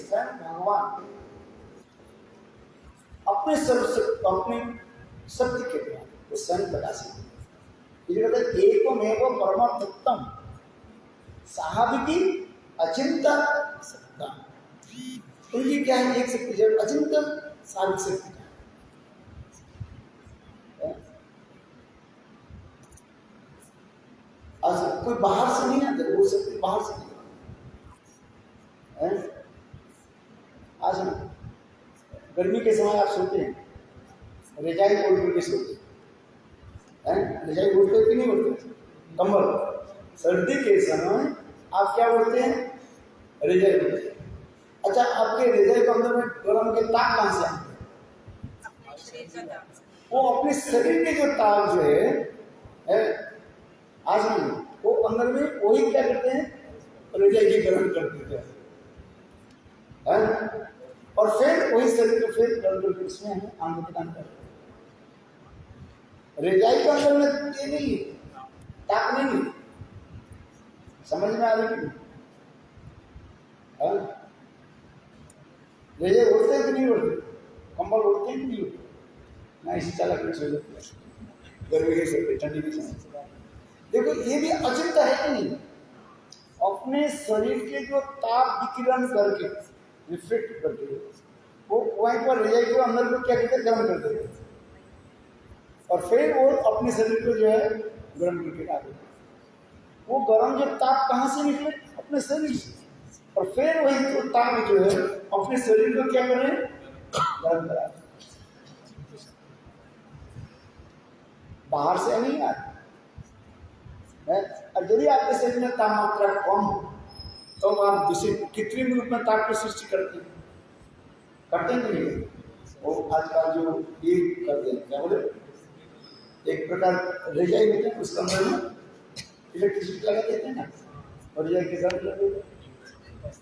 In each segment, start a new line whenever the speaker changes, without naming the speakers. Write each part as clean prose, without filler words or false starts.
स्वयं भगवान अपने अपने सत्य के द्वारा वो स्वयं प्रकाशित, एवमेव परमार्थम साहबिकी अचिंता सत्ता। उनकी क्या है, एक शक्ति जब अचिंतन साहबिक शक्ति का आज कोई बाहर से नहीं आता, वो शक्ति बाहर से नहीं है। आज गर्मी के समय आप सोते हैं, रजाई ओढ़ करके सोते हैं, रजाई ओढ़ते कि नहीं ओढ़ते, कंबल। सर्दी के समय आप क्या ओढ़ते हैं, रजाई ओढ़ते हैं। अच्छा, आपके रजाई के अंदर में गरम के ताप कहां से आते हैं? वो अपने शरीर के जो ताप जो है आज नहीं, वो अंदर में वही क्या करते हैं, रजाई की गर्म कर देते हैं, और फिर वही शरीर को फिर गर्म करके उसमें हम आनंद प्रदान करते हैं। रजाई के अंदर में ये नहीं, ताप नहीं, समझ में आ रही है? रजाई उड़ते हैं कि नहीं उड़ते, कंबल उड़ते हैं कि नहीं उड़ते, ना इसी चाला कर सो जाते हैं गर्मी के समय, ठंडी के समय। देखो ये भी अचिंत है कि नहीं, अपने शरीर के जो ताप विकिरण करके रिफ्लेक्ट करके वो वहीं पर रजाई को अंदर को क्या कहते हैं, गर्म कर देते हैं, और फिर वो अपने शरीर को जो है गर्म करके डाल देते हैं। वो गर्म जो ताप कहाँ से निकले, अपने शरीर से, और फिर वही तो ताप जो है अपने शरीर को क्या करें, गर्म करा, बाहर से नहीं आता। और यदि आपके शरीर में तापमात्रा कम हो तो आप दूसरे कृत्रिम रूप में ताप की सृष्टि करते हैं कि नहीं? वो आजकल जो ये करते हैं, क्या बोले, एक प्रकार रजाई होते हैं, उसके अंदर में इलेक्ट्रिसिटी लगा देते हैं ना, और रजाई के साथ लगे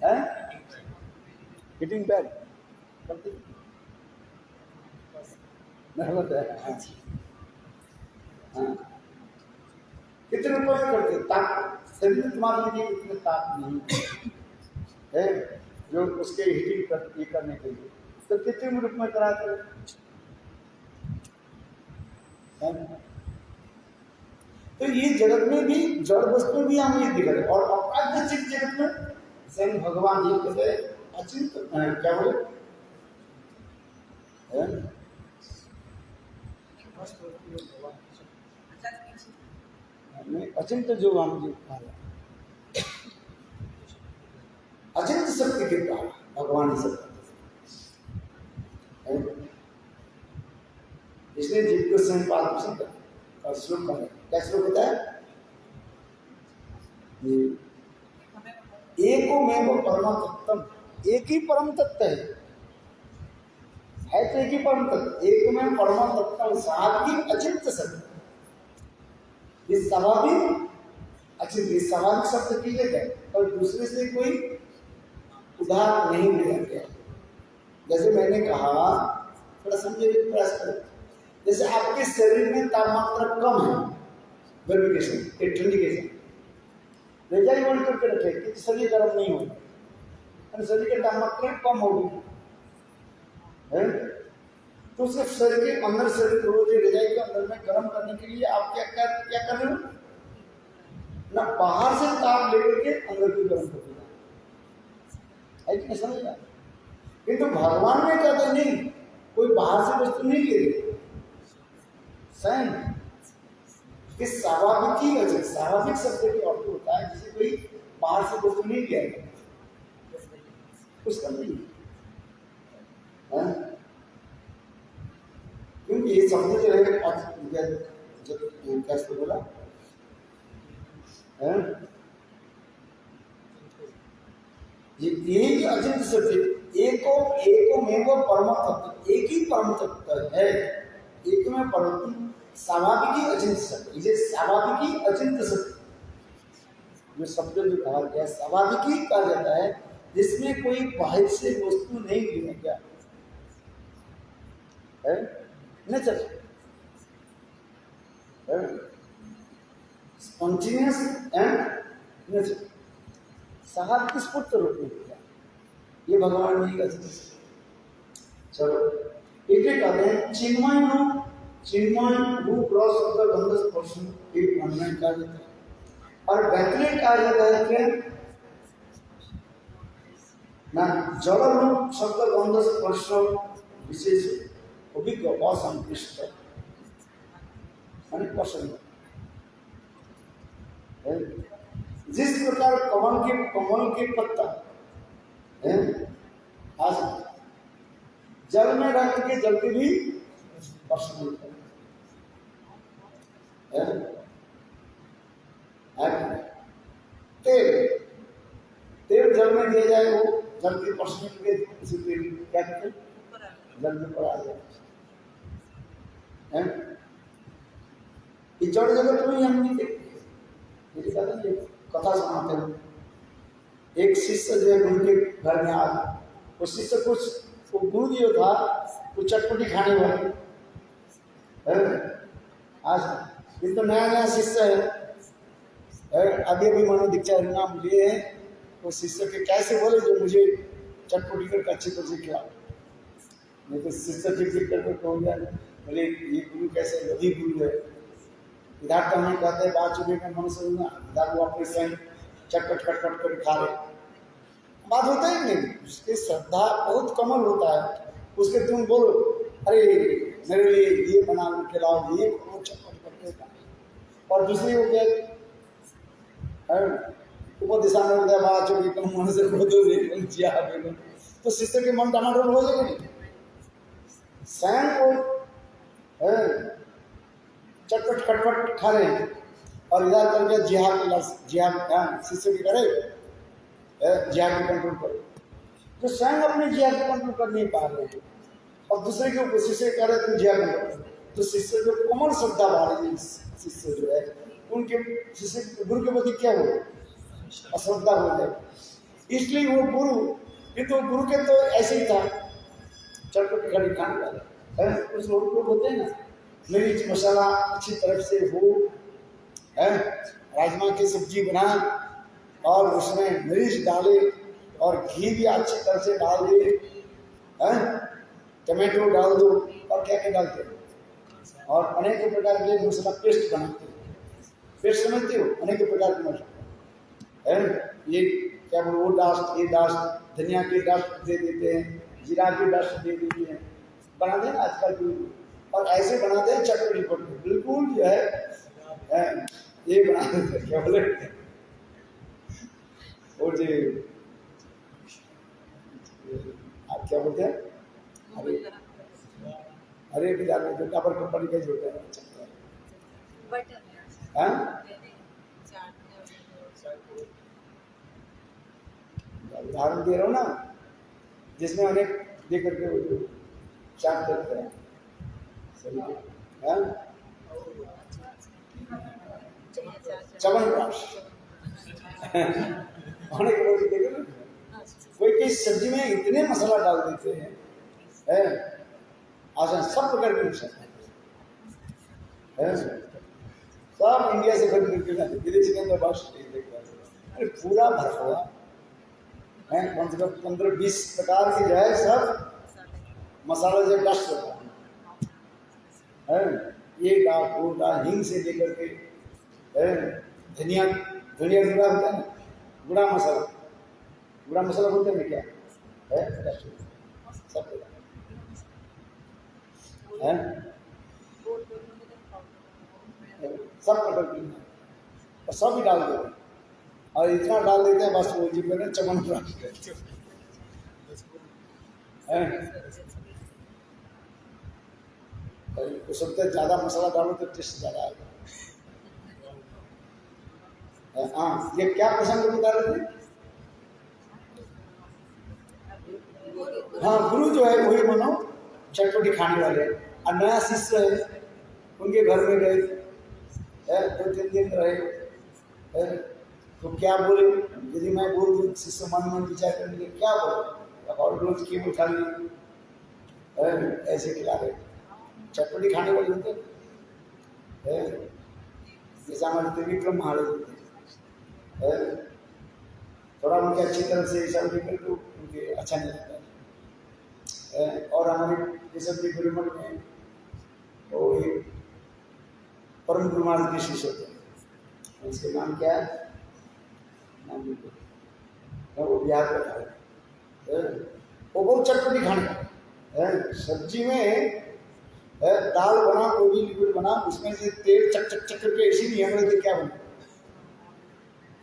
हैं, हीटिंग पैड करते हैं, कितने रुपये में करते, ताप शरीर में तुम्हारे लिए इतने ताप नहीं है जो उसके हीटिंग करने के लिए, तो कितने रूप में कराते हैं। तो ये जगत में भी जड़ वस्तु भी हम ये दिख रहे, और अप्राकृतिक जगत में स्वयं भगवान ये कहते हैं अचिंत, क्या बोले, अचिंत जो हम जी अचिंत शक्ति के द्वारा भगवान ही सब, इसलिए जीव को स्वयं पाद और श्लोक बने, क्या श्लोक होता है, एकोमेव परम तत्व, एक ही परम तत्व है तो एक ही परम तत्व, एकोमेव परम तत्व स्वाभाविक अचिंत शब्द, ये स्वाभाविक अचिंत, ये स्वाभाविक शब्द की जगह और दूसरे से कोई उधार नहीं लिया गया। जैसे मैंने कहा, थोड़ा समझे प्रयास करें, जैसे आपके शरीर में तापमात्रा कम है गर्मी के समय, ठंडी के समय, रजाई ओढ़ करके रखे कि शरीर गर्म नहीं होगा, शरीर की तापमात्रा कम होगी, तो उसके शरीर के अंदर, शरीर को रजाई के अंदर में गर्म करने के लिए आप क्या कर रहे हो, ना बाहर से ताप लेकर के अंदर को गर्म कर देना है कि नहीं, समझ? किंतु भगवान ने कहते नहीं, कोई बाहर से वस्तु नहीं ले रही, स्वयं कि स्वाभाविक ही, स्वाभाविक शब्द की अर्थ होता है जिसे कोई बाहर से वस्तु नहीं लिया उसका नहीं, क्योंकि ये शब्द जो है कैसे बोला, ये ही अचिंत सत्य, एकोमेव परम तत्व, एक ही परम तत्व है, एक में परम स्वाभाविक ही अचिंत सत्य, इसे स्वाभाविक ही अचिंत सत्य जो शब्द जो कहा गया स्वाभाविक ही कहा जाता है, जिसमें कोई बाहर से वस्तु नहीं गिना गया है, नेचर स्पॉन्टेनियस एंड नेचर, स्वाभाविक स्फूर्त रूप में किया, ये भगवान नहीं कर सकते। चलो एक एक कहते हैं चिन्मय नो, चिन्मय हु क्रॉस ऑफ द गंध स्पर्श एक अनमय कहा जाता है, और वैतनिक कहा जाता है क्या ना, जड़ रूप शब्द गंध स्पर्श विशेष अभिज्ञ असंतुष्ट पसंद। जिस प्रकार कमल के पत्ता है आज जल में रख के जल के भी पसंद है। तेल तेल जल में दिया जाए वो जल की पसंद के किसी तेल क्या कहते जल में पड़ा जाए। ये जड़ जगत में हम नहीं देखते। कथा सुनाते हैं, एक शिष्य जो है गुरु के घर में आ गया, वो शिष्य कुछ वो गुरु जो था वो चटपटी खाने वाले आज ये तो नया नया शिष्य है, अभी अभी मनो दीक्षा नाम लिए हैं, वो शिष्य के कैसे बोले जो मुझे चटपटी करके अच्छी तरह से खिलाओ, नहीं तो शिष्य चिक करके कहो यार बोले ये गुरु कैसे वही गुरु है। इधर तो हमें कहते हैं बात चुके का मन से इधर वो अपने स्वयं चटपट कटपट कर खा रहे, बात होता ही नहीं। उसकी श्रद्धा बहुत कमल होता है, उसके तुम बोलो अरे मेरे लिए ये बना खिलाओ ये चटपट करके खा, और दूसरी वो क्या ऊपर दिशा में उदय बात चुके कम मन से जिया तो शिष्य के मन टमाटर हो जाएगा नहीं। स्वयं को चटपट खटपट खा रहे हैं और इधर करके जिहाद शिष्य की करे जिहाद को कंट्रोल करे, तो स्वयं अपने जिहाद को कंट्रोल कर नहीं पा रहे हैं और दूसरे के ऊपर शिष्य कह रहे तुम जिहाद करो, तो शिष्य जो कोमल श्रद्धा वाले शिष्य जो है उनके शिष्य गुरु के प्रति क्या हो अश्रद्धा हो जाए, इसलिए वो गुरु तो गुरु के तो ऐसे ही था चटपट खड़ी खाने वाले है। कुछ लोग होते हैं ना मिर्च मसाला अच्छी तरह से हो है, राजमा की सब्जी बनाए और उसमें मिर्च डाले और घी भी अच्छी तरह से डाल दे है, टमाटो डाल दो और क्या क्या डालते हैं और अनेक प्रकार के मसाला पेस्ट बनाते हैं। पेस्ट समझते हो अनेक प्रकार के मसाला है, ये क्या बोलो वो डास्ट ये डास्ट धनिया की डास्ट दे देते हैं, जीरा की डास्ट दे देते हैं, बनाते हैं आजकल और ऐसे बनाते हैं चटपटी पटपटी बिल्कुल जो है ये बना देते क्या बोले वो जी आप क्या बोलते हैं अरे अरे भी जाते हैं डाबर कंपनी का जो होता है उदाहरण दे रहा हूँ ना जिसमें अनेक दे करके वो जो चाट करते हैं च्यवनप्राश अनेक लोग देखे ना कोई किसी सब्जी में इतने मसाला डाल देते हैं आसान सब प्रकार के मसाला है, सब इंडिया से खरीद करके लाते विदेशी के अंदर बात अरे पूरा भरा हुआ है कम से कम 15-20 प्रकार की जो है सब मसाला से डस्ट होता है, ये डाल वो डाल हिंग से लेकर के धनिया धनिया गुड़ा होता है ना गुड़ा मसाला बोलते हैं क्या है सब है सब कटर और सब ही डाल देते और इतना डाल देते हैं बस वो जिम्मे में चमन तो सबसे ज्यादा मसाला डालो तो टेस्ट ज्यादा आएगा। हाँ ये क्या प्रसंग बता रहे थे? हाँ गुरु जो है वही मानो चटपटी खाने वाले और नया शिष्य है उनके घर में गए 2-3 दिन रहे तो क्या बोले यदि मैं बोल दूँ शिष्य मन विचार करेंगे क्या बोले और रोज की उठा ली ऐसे खिला रहे चटपटी खाने वाले होते जैसे हमारे त्रिविक्रम महाराज होते थोड़ा उनके अच्छी तरह से हिसाब लेकर तो उनके अच्छा नहीं लगता है। और हमारे केशव जी गुरुमठ में वो एक परम गुरु महाराज के शिष्य होते हैं, उसके नाम क्या है, नाम वो बिहार का था। वो बहुत चटपटी खाने, सब्जी में दाल बना, कोई लिक्विड बना, उसमें से तेल चक चक चक करके ऐसी नहीं हमारे लिए क्या बना,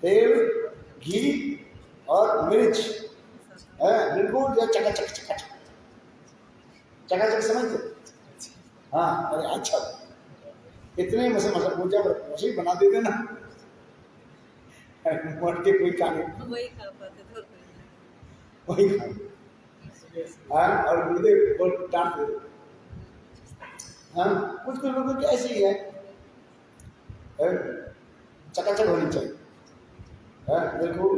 तेल घी और मिर्च, बिल्कुल जो चकाचक चकाचक चकाचक समझते। हाँ अरे अच्छा, इतने मसाला वो जब रसोई बना देते ना मोट के कोई खाने
वही खा पाते थे,
वही खा। हाँ और गुरुदेव को डांट देते। हाँ कुछ लोगों की ऐसी है, चकाचक होनी चाहिए, बिल्कुल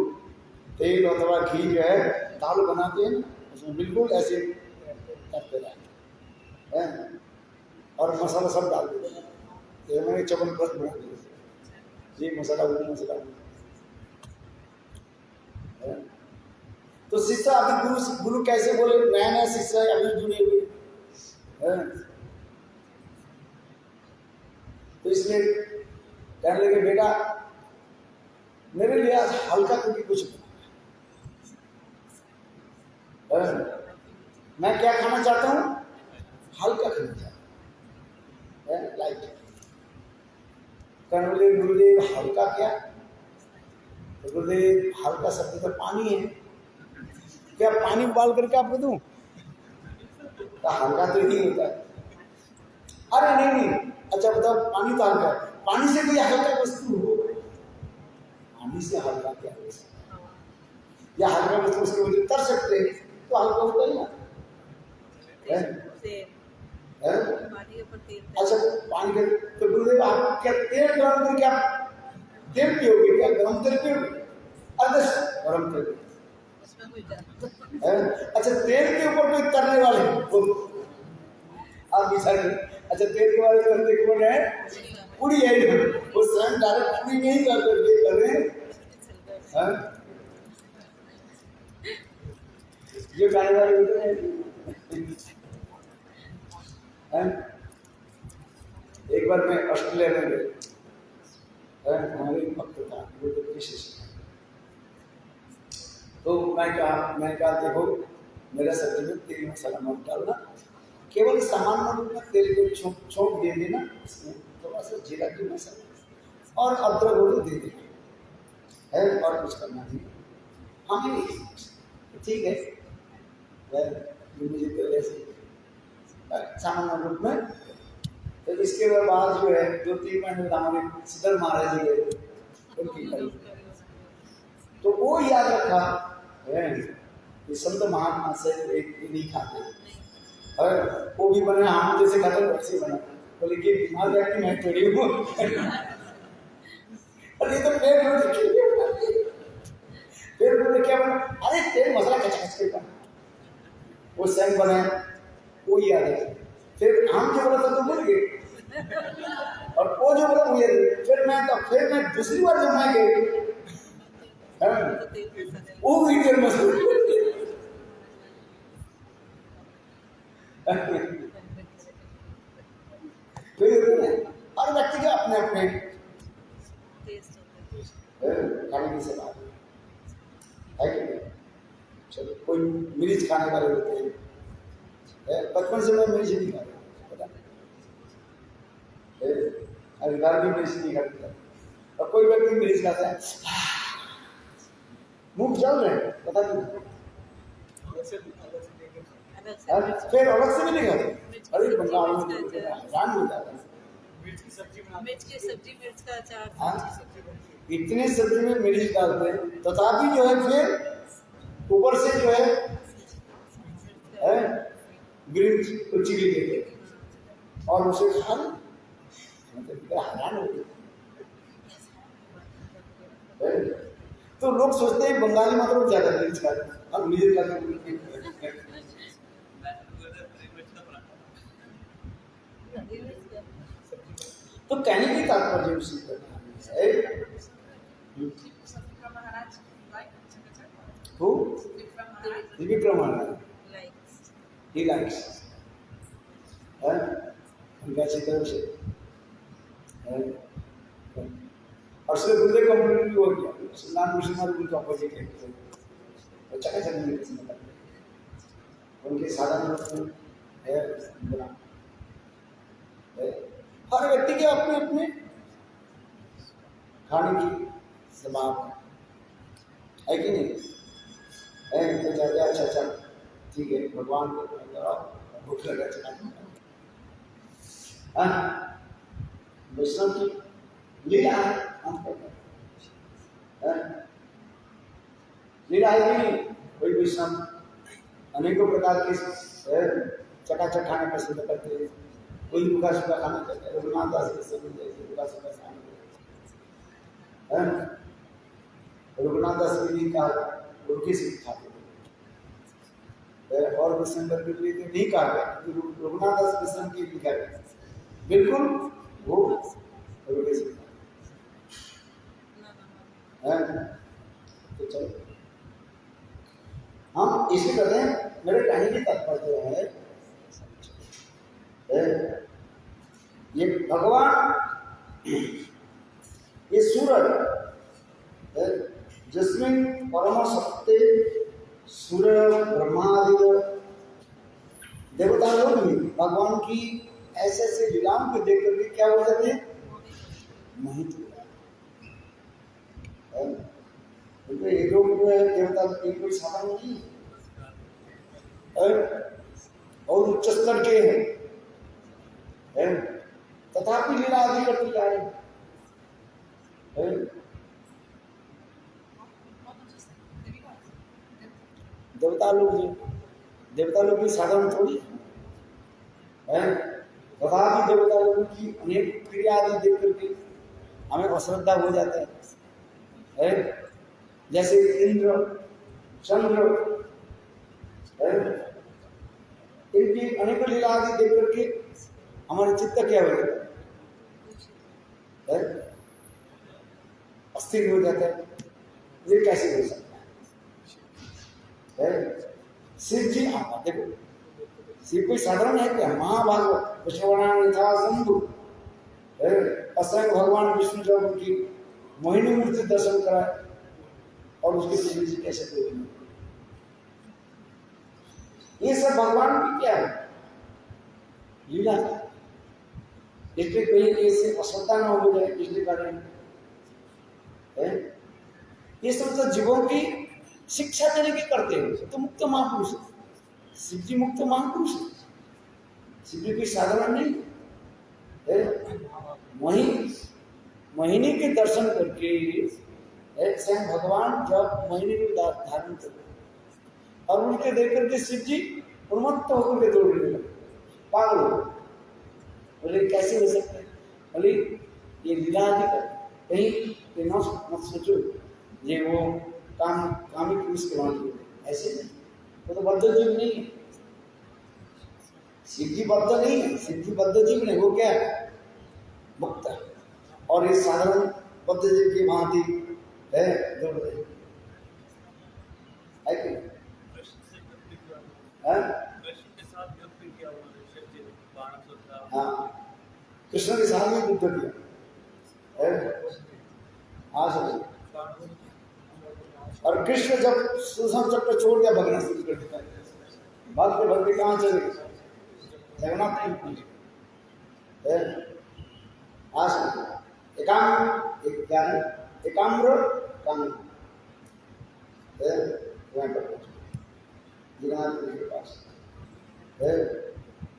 तेल अथवा घी जो है दाल बनाते हैं उसमें बिल्कुल ऐसे करते रहे, और मसाला सब डाल देते हैं, मैंने चवनप्राश बना दिया, ये मसाला वो मसाला। तो शिष्य अभी गुरु कैसे बोले, नया नया शिष्य है अभी जुड़े हुए, तो इसलिए कहने लगे बेटा मेरे लिए आज हल्का क्योंकि कुछ मैं क्या खाना चाहता हूँ, हल्का खाना चाहता हूँ, लाइट। कहने लगे गुरुदेव हल्का क्या, तो गुरुदेव हल्का शब्द तो पानी है, क्या पानी उबाल करके आपको दूं, तो हल्का तो ही होता है। अरे नहीं, अच्छा बताओ पानी तो हल्का, पानी से कोई हल्का वस्तु हो, पानी से हल्का क्या वस्तु, या हल्का वस्तु उसके वजह तर सकते हैं तो हल्का होता ही ना, अच्छा पानी के, तो गुरुदेव आप क्या तेल गरम करके आप तेल पियोगे क्या, गरम तेल पियोगे, अरे गरम तेल, अच्छा तेल के ऊपर कोई तरने वाले आप विचार करें, अच्छा तेल के वाले तरने कौन है, पूरी है, वो स्वयं डायरेक्ट पूरी नहीं कर रहे हैं, ये गाने वाले होते हैं। एक बार मैं ऑस्ट्रेलिया में गया, हमारे भक्त था तो मैं कहा देखो मेरा सब्जी में तेल मसाला मत डालना, केवल सामान्य रूप में तेल को छोंक दे देना, इसमें थोड़ा सा जीरा की मसाला और अदरक हो तो दे देना है, और कुछ करना नहीं, हमें ठीक है मुझे पहले से सामान्य रूप में। तो इसके बाद जो है 2-3 महीने हमारे सिद्धर महाराज जी गए उनकी, तो वो याद रखा कि संत महात्मा से एक नहीं खाते, और वो भी बने हम जैसे खाते वैसे बना, बोले कि बीमार व्यक्ति मैं थोड़ी हूँ, और ये तो फिर बोले क्या बना, अरे तेल मसाला कच के बना, वो स्वयं बना, वो याद है। फिर हम जो बोला था तो भूल गए, और वो जो बोला वो याद, फिर मैं दूसरी बार जब मैं गए वो भी तेल मसाला, हर व्यक्ति के अपने अपने खाने की सलाह है कि नहीं। चलो कोई मिर्च खाने वाले होते हैं, बचपन से मैं मिर्च नहीं खाता, पता अधिकार भी मिर्च नहीं खाता, और कोई व्यक्ति मिर्च खाता है मुंह जल रहे हैं, पता नहीं, फिर अलग से भी नहीं खाते, अरे बंगाल में हैरान हो जाता है,
मिर्च की सब्जी, मिर्च का अचार,
इतने सब्जी में मिर्च डालते हैं, तथापि जो है फिर ऊपर से जो है ग्रीन चिली देते और उसे खा लो, मतलब हैरान हो गए। तो लोग सोचते हैं बंगाली मतलब ज्यादा मिर्च खाते हैं, अब मिर्च खाते, तो कहने की तात्पर्य उसी Who? ही लाइक्स उनका चित्र से और सिर्फ गुरुदेव कंप्लीट भी हो गया सुल्तान मुसलमान उनका अपोजिट है और चका चक नहीं किसी में उनके साधन है बना हर व्यक्ति के अपने अपने खाने की स्वभाव है कि नहीं है तो जाते अच्छा अच्छा ठीक है भगवान को कराओ भूख लगा चला वैष्णव की लीला है लीला है कि नहीं कोई वैष्णव अनेकों प्रकार के चकाचक खाना पसंद करते हैं कोई रुका सुखा खाना चाहता है रघुनाथ दास के समय जैसे रुका सुखा खाना रघुनाथ दास के लिए कहा उनके से खाते और विष्णु के लिए तो नहीं कहा गया रघुनाथ दास विष्णु के लिखा गया बिल्कुल वो रुके से तो चलो हम इसी तरह मेरे कहने की तात्पर्य है ये भगवान ये सूरज जिसमें परम सत्य सूर्य ब्रह्मादि देवता लोग भी भगवान की ऐसे ऐसे लीलाओं को देख करके क्या हो जाते हैं मोहित हो ये लोग जो है देवता कोई साधारण नहीं और उच्च स्तर के हैं तथापि लीला आदि करती जा रही है देवता लोग भी साधारण थोड़ी है तथापि देवता लोगों की अनेक क्रिया आदि देख करके हमें अश्रद्धा हो जाता है जैसे इंद्र चंद्र इनकी अनेक लीला आदि देख करके हमारे चित्त क्या हो जाता है अस्थिर हो जाता है ये कैसे हो सकता है शिव जी हाँ देखो शिव कोई साधारण है क्या महाभागवत विश्वनारायण था शंभु असंग भगवान विष्णु जब उनकी मोहिनी मूर्ति दर्शन कराए और उसके शिव जी कैसे कोई ये सब भगवान की क्या है लीला है इसलिए कहीं ऐसे अश्रद्धा न हो जाए इसलिए कारण ये सब तो जीवों की शिक्षा देने की करते हैं तो मुक्त महापुरुष शिव जी मुक्त महापुरुष शिव जी कोई साधारण नहीं मोहिनी के दर्शन करके स्वयं भगवान जब मोहिनी को धारण करते और उनके देख करके शिव जी उन्मत्त होकर के दौड़ने लगे पागल हो बोले कैसे हो सकते हैं बोले ये लीला आदि कर कहीं मत सोचो ये वो कामिक पुरुष के वहां ऐसे नहीं वो तो बद्ध जीव नहीं है शिव जी बद्ध नहीं है शिव जी बद्ध जीव नहीं वो क्या है मुक्त है और ये साधारण बद्ध जीव की भांति है दौड़ रहे है कि हाँ कृष्ण के साथ में युद्ध किया हाँ समझ और कृष्ण जब सुदर्शन चक्र छोड़ दिया भगना शुरू कर दिया भगते कहाँ चले जगन्नाथ नहीं पूछे हाँ समझ एकाम्र काम जगन्नाथ के पास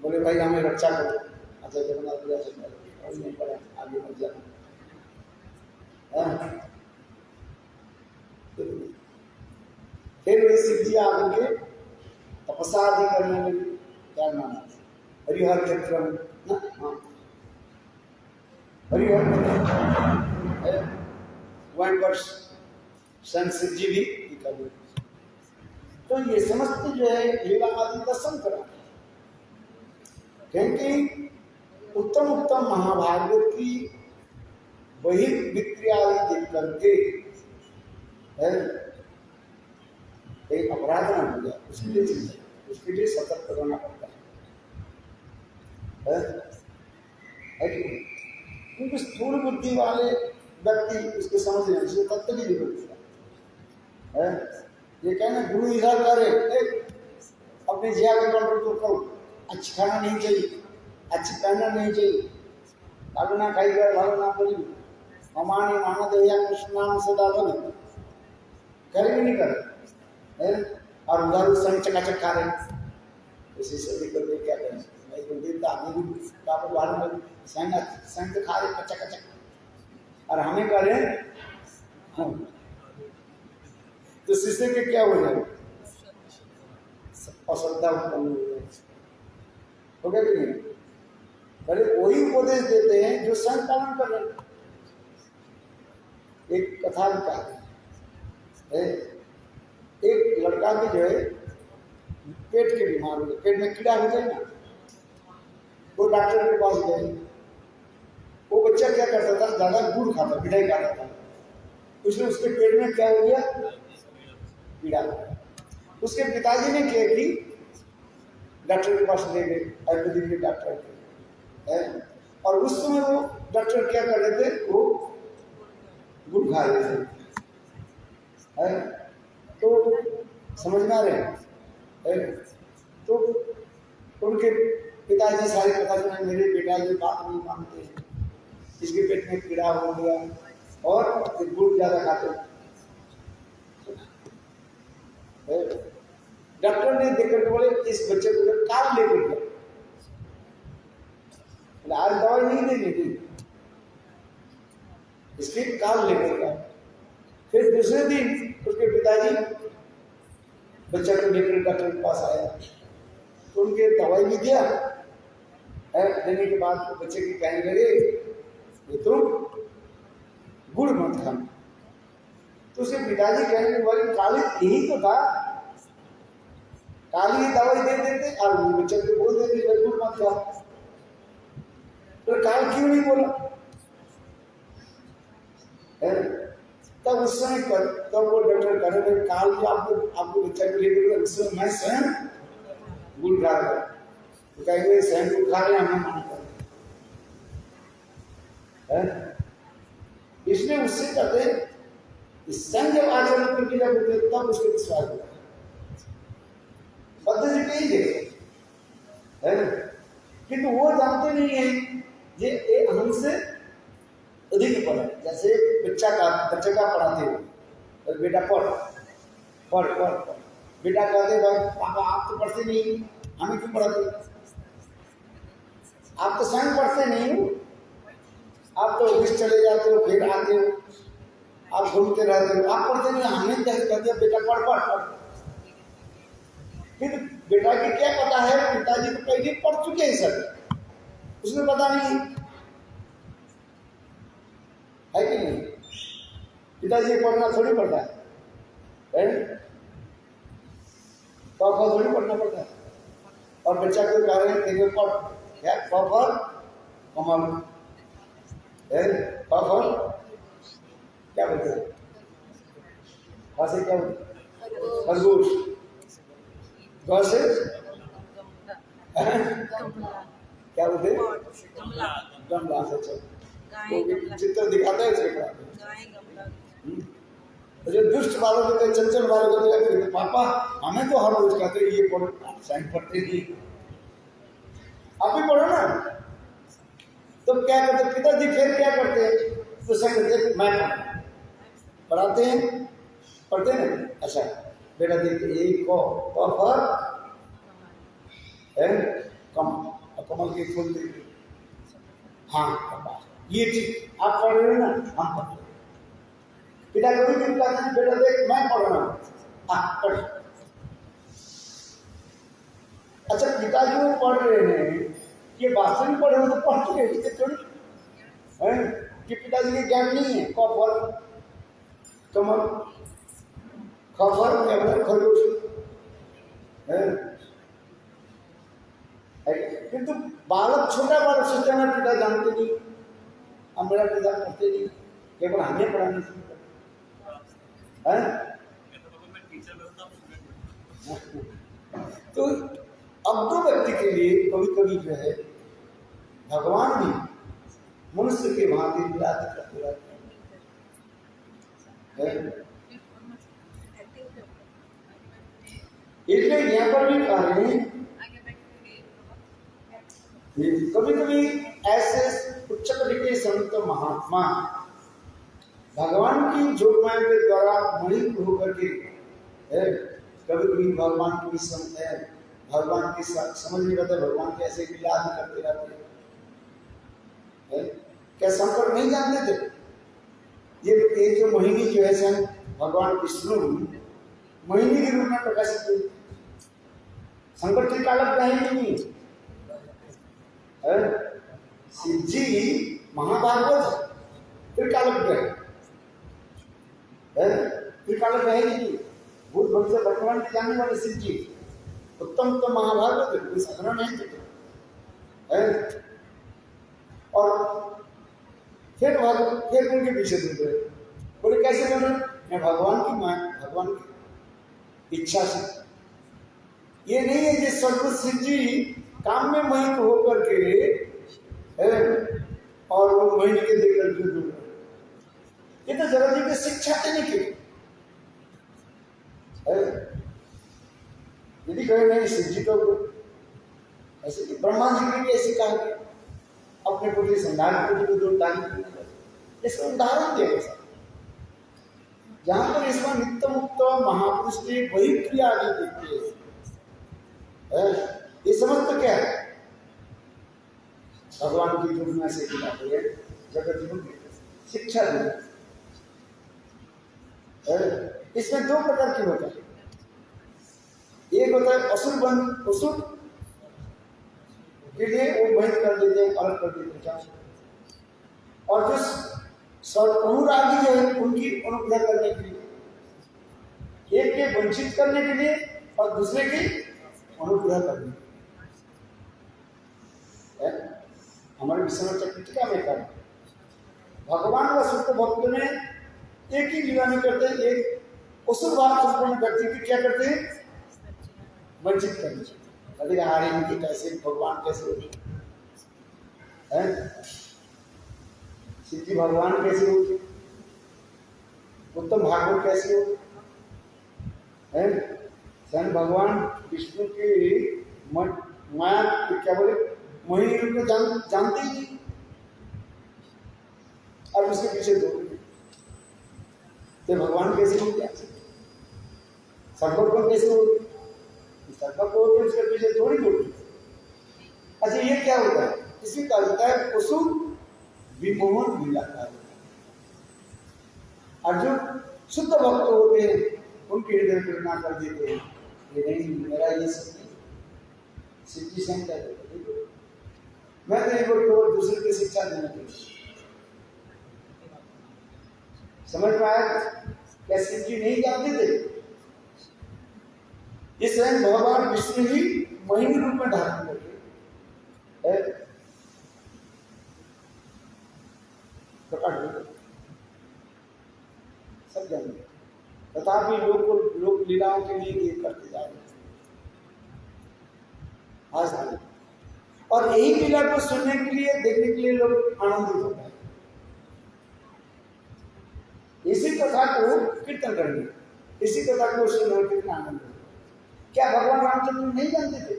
बोले भाई हमें रक्षा करो अच्छा जगन्नाथ पूजा और नहीं पड़ा आगे मत जाना फिर वे शिव जी आकर के तपस्या आदि करने लगे क्या नाम है हरिहर क्षेत्र में हाँ हरिहर वहीं पर स्वयं शिव जी भी कर तो ये समस्त जो है लीला आदि दर्शन करा क्योंकि उत्तम उत्तम महाभारत की वही विक्रिया देख करके एक अपराध न हो जाए उसके लिए चिंता उसके लिए सतर्क रहना पड़ता है कि नहीं? क्योंकि स्थूल बुद्धि वाले व्यक्ति उसके समझ नहीं, उसको तत्व भी नहीं बोलता है। ये कहना गुरु इधर करे, अपने जिया को कंट्रोल तो करो, अच्छा खाना नहीं चाहिए, अच्छी पहनना नहीं चाहिए, कालू ना खाई गया भालो ना बोली, हमारे माना तो या कृष्ण नाम सदा बोली, घर भी नहीं करे, और उधर संग चकाचक खा रहे, उसी से दिक्कत में क्या करें? मैं तो देवता आदमी भी कापड़ वाले में संग तो खा रहे कच्चा कच्चा, और हमें कह रहे हैं तो शिष्य के क्या हो जाए? अश्रद्धा उत्पन्न हो गया कि नहीं? पहले वही उपदेश देते हैं जो संग पालन कर रहे हैं। एक कथा भी कहा है, एक लड़का भी जो है पेट के बीमार हो गए, पेट में कीड़ा हो जाए ना, वो डॉक्टर के पास गए। वो बच्चा क्या करता था, ज्यादा गुड़ खाता, मिठाई खाता था, उसने उसके पेट में क्या हो गया, कीड़ा। उसके पिताजी ने क्या की, डॉक्टर के पास ले गए, आयुर्वेदिक के डॉक्टर है, और उस समय वो डॉक्टर क्या कर रहे थे, वो गुड़ खा रहे थे है? तो समझ में आ रहे है? तो उनके पिताजी सारे पता चले, मेरे बेटा ये बात नहीं मानते, इसके पेट में कीड़ा हो गया और गुड़ ज्यादा खाते। डॉक्टर ने देखकर बोले इस बच्चे को काल लेकर गया, आज दवाई नहीं देनी थी, इसके काल लेकर गया। फिर दूसरे दिन उसके पिताजी बच्चा को लेकर डॉक्टर के पास आया, तो उनके दवाई भी दिया, देने के बाद बच्चे की कहने लगे ये तुम गुड़ मत खाना। तो उसके पिताजी कहने के बोले काली यही तो था, काली ही दवाई दे देते और बच्चे को बोल देते गुड़ मत खाओ, तो काल क्यों नहीं बोला? तब उस समय तब वो डॉक्टर कह रहे काल जो आपको बच्चा को लेकर उस समय मैं स्वयं गुड़ खा रहा, तो कहेंगे स्वयं गुड़ खा रहे हमें मानता है। इसलिए उससे कहते स्वयं जब आचरण करके जब होते तब उसको विश्वास होता बद्ध जी नहीं देखे है, किंतु वो जानते नहीं है ये हमसे अधिक पढ़ा। जैसे बच्चे का पढ़ाते हो तो बेटा पढ़ पढ़ पढ़ पढ़, बेटा कहते भाई पापा आप तो पढ़ते नहीं, हमें क्यों पढ़ाते? आप तो स्वयं पढ़ते नहीं हो, आप तो ऑफिस चले जाते हो फिर आते हो, आप घूमते रहते हो, आप पढ़ते नहीं, हमें कहते बेटा पढ़ पढ़ पढ़। फिर बेटा की क्या पता है, पिताजी तो पहले पढ़ चुके हैं सर, उसमें पता नहीं है कि नहीं? पिताजी पढ़ना थोड़ी पड़ता है, तो थोड़ी पढ़ना पड़ता है। और बच्चा को कह रहे हैं देखो पढ़, क्या पढ़ कमल है, पढ़ क्या बोलते हैं, वैसे क्या बोलते खरगोश, वैसे क्या बोलते गमला से चल चित्र दिखाता है उसके बाद। जो दुष्ट बालों को चंचल बालों को पापा हमें तो हर रोज कहते ये पढ़ो, साइन पढ़ते नहीं, आप भी पढ़ो ना। तो क्या करते पिताजी, फिर क्या करते हैं, तो संग मैं पढ़ाते हैं, पढ़ते हैं ना। अच्छा बेटा देखते एक पर कमल के फूल देखते, हाँ ये चीज आप पढ़ रहे हो ना, हम पढ़ रहे। पिता कभी भी कहते हैं बेटा देख मैं पढ़ रहा हूँ, हाँ पढ़। अच्छा पिताजी वो पढ़ रहे हैं, ये वास्तव में पढ़े हो तो पढ़ चुके हैं थोड़ी है कि पिताजी के ज्ञान नहीं है। कफर कमल खबर खरगोश है, किंतु बालक छोटा बालक सोचता है पिता जानते नहीं, हम मेरा पिता पढ़ते नहीं, केवल हमें पढ़ाने शुरू कर। तो अब दो व्यक्ति के लिए कभी कभी जो है भगवान भी मनुष्य के भांति विराज करते रहते हैं। इसलिए यहाँ पर भी कह रहे हैं कभी कभी ऐसे उच्च कोटि के संत महात्मा भगवान की ज्योतिर्मय के द्वारा मोहित होकर के कभी कभी भगवान की संत है, भगवान की समझ नहीं रहता, भगवान कैसे विलास करते रहते हैं। क्या संपर्क नहीं जानते थे? ये जो मोहिनी जो है सन भगवान विष्णु मोहिनी के रूप में प्रकाशित हुई। संकट की कालक नहीं शिव जी महाभागवत फिर कालक है, फिर कालक है नहीं। भूत भविष्य वर्तमान के जानने वाले शिव जी उत्तम उत्तम महाभागवत कोई साधारण है। और फिर उनके पीछे दूर गए, बोले कैसे बने? मैं भगवान की इच्छा से। ये नहीं है कि सर्व शिव जी काम में मोहित होकर के और वो मोहिनी के देकर के दूर। ये तो जगत जी की शिक्षा देने के लिए। यदि कहे नहीं शिव जी तो ऐसे कि ब्रह्मा जी ने भी ऐसे कहा कि अपने को संधान को दूर डाली करने, इसका उदाहरण दिया सर। जहां पर इसमें नित्य मुक्त महापुरुष की वही क्रिया आदि देखती है। ये समझ तो क्या है? भगवान की दुनिया से खिलाते हैं, जगत जीवन शिक्षा दी। इसमें दो प्रकार की होता है। एक होता है असुर के लिए वो वही कर देते हैं, अलग कर देते हैं। और जो अनुरागी जो है उनकी अनुग्रह करने के लिए, एक के वंचित करने के लिए और दूसरे की अनुग्रह करने के लिए। हमारे विश्वनाथ चक्रटिका में कर भगवान व शुद्ध भक्तों ने एक ही लीला में करते हैं, एक असुर भाव संपन्न व्यक्ति की क्या करते हैं? वंचित करने। अधिकारी इनकी कैसे भगवान कैसे होगी? सिद्धि भगवान कैसे होगी? उत्तम भागवत कैसे होगी? स्वयं भगवान विष्णु की माया क्या बोले मोहिनी रूप में जानते ही नहीं, और उसके पीछे दो तो भगवान कैसे होंगे? संपर्क कैसे होगी? संपर्क होगी उसके पीछे थोड़ी होगी। अच्छा ये क्या होता है? इसी का होता है कुसुम विमोहन लीला का। और जो शुद्ध भक्त होते हैं उनके हृदय प्रेरणा कर देते हैं, ये नहीं मेरा ये सिद्धि संत है, मैं तो एक और दूसरे की शिक्षा देने के लिए। समझ में आया? क्या सिद्धि नहीं जानते थे? इस स्वयं भगवान विष्णु ही मोहिनी रूप में धारण करके प्रकट सब जानेंगे। तथापि लोक लीलाओं के लिए ये करते जा रहे आज, और यही लीला को सुनने के लिए देखने के लिए लोग आनंदित होते हैं। इसी कथा को कीर्तन करने, इसी कथा को सुनने कितना आनंद होता। क्या भगवान रामचंद्र नहीं जानते थे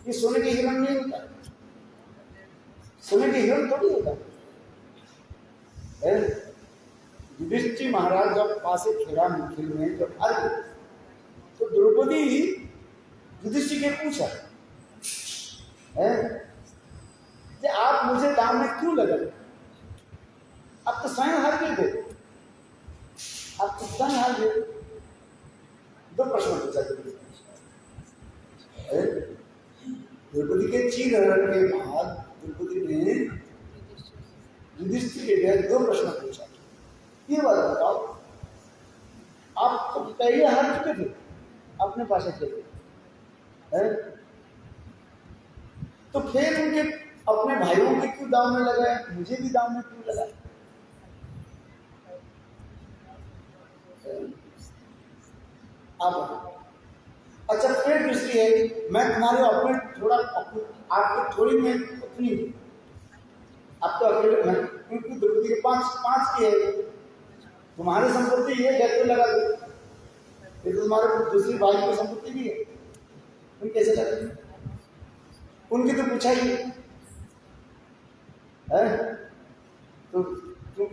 कि सोने के हिरण नहीं होता? सोने के हिरण थोड़ी होता है। युधिष्ठिर महाराज जब पासे खेला मिथिल में जब आए तो द्रौपदी युधिष्ठिर के पूछा कि आप मुझे दाम में क्यों लगे? आप तो स्वयं हार गए थे, आप तो स्वयं हार गए। दो प्रश्न पूछा द्रौपदी के चीरहरण के बाद द्रौपदी ने युधिष्ठिर के दो प्रश्न पूछा। ये बात बताओ, आप तो पहले हार चुके थे, अपने पास थे, तो फिर उनके अपने भाइयों के क्यों दाम में लगाए? मुझे भी दाम में क्यों लगाए? आप अच्छा फिर दूसरी है, मैं तुम्हारे अपने थोड़ा आपको थोड़ी मैं अपनी आप तो अकेले मैं क्योंकि द्रौपदी के पांच की है, तुम्हारी संपत्ति ये घर पे लगा दो, ये तो तुम्हारे दूसरी भाई की संपत्ति भी है, तुम कैसे करेंगे? उनकी तो पूछा ही है तो तुम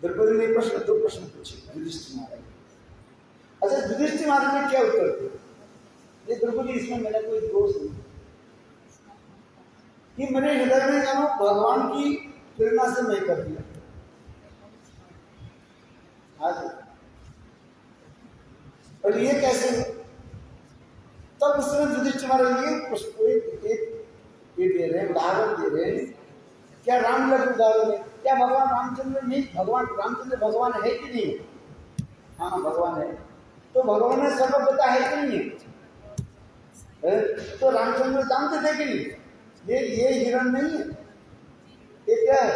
द्रौपदी ने दो प्रश्न पूछे युधिष्ठिर महाराज। अच्छा, युधिष्ठिर महाराज ने क्या उत्तर दिया? ये द्रौपदी, इसमें मेरा कोई दोष नहीं कि मेरे हृदय में जानो भगवान की प्रेरणा से मैं कर दिया। आज और ये कैसे? तब उसने युधिष्ठिर महाराज ये दे रहे हैं, उदाहरण दे रहे हैं। क्या रामलला उदाहरण है? क्या भगवान रामचंद्र नहीं, भगवान रामचंद्र भगवान है कि नहीं? हाँ भगवान है। तो भगवान ने सर्वज्ञता है कि नहीं है? तो रामचंद्र जानते थे कि नहीं ये हिरण नहीं है, ये क्या है?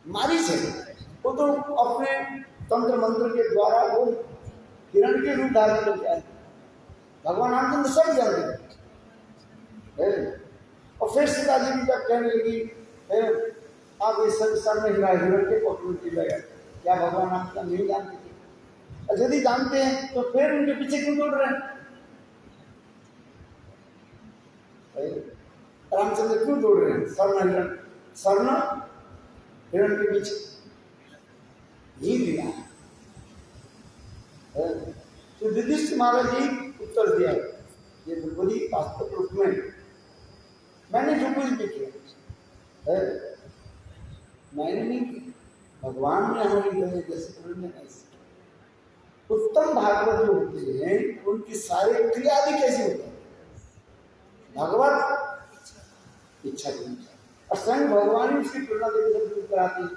मारीच है। वो तो अपने तंत्र मंत्र के द्वारा वो हिरण के रूप धारण करके आए। भगवान रामचंद्र सब जानते थे। और फिर सीता जी भी जब कहने लगी आप इस सर में हिरण के पॉपुलरिटी लगा, क्या भगवान रामचंद्र नहीं जानते थे? और यदि जानते हैं तो फिर उनके पीछे क्यों दौड़ रहे हैं? रामचंद्र क्यों दौड़ रहे हैं स्वर्ण हिरण के पीछे? ही दिया तो युधिष्ठिर महाराज जी उत्तर दिया, ये द्रौपदी वास्तव रूप में मैंने जो कुछ भी किया मैंने नहीं किया, भगवान ने हमारी हृदय जैसे प्रेरणा ऐसे। उत्तम भागवत जो होते हैं उनकी सारे क्रिया भी कैसे होते हैं? भगवत इच्छा के अनुसार, और स्वयं भगवान ही उसकी प्रेरणा देकर सब कुछ कराते हैं।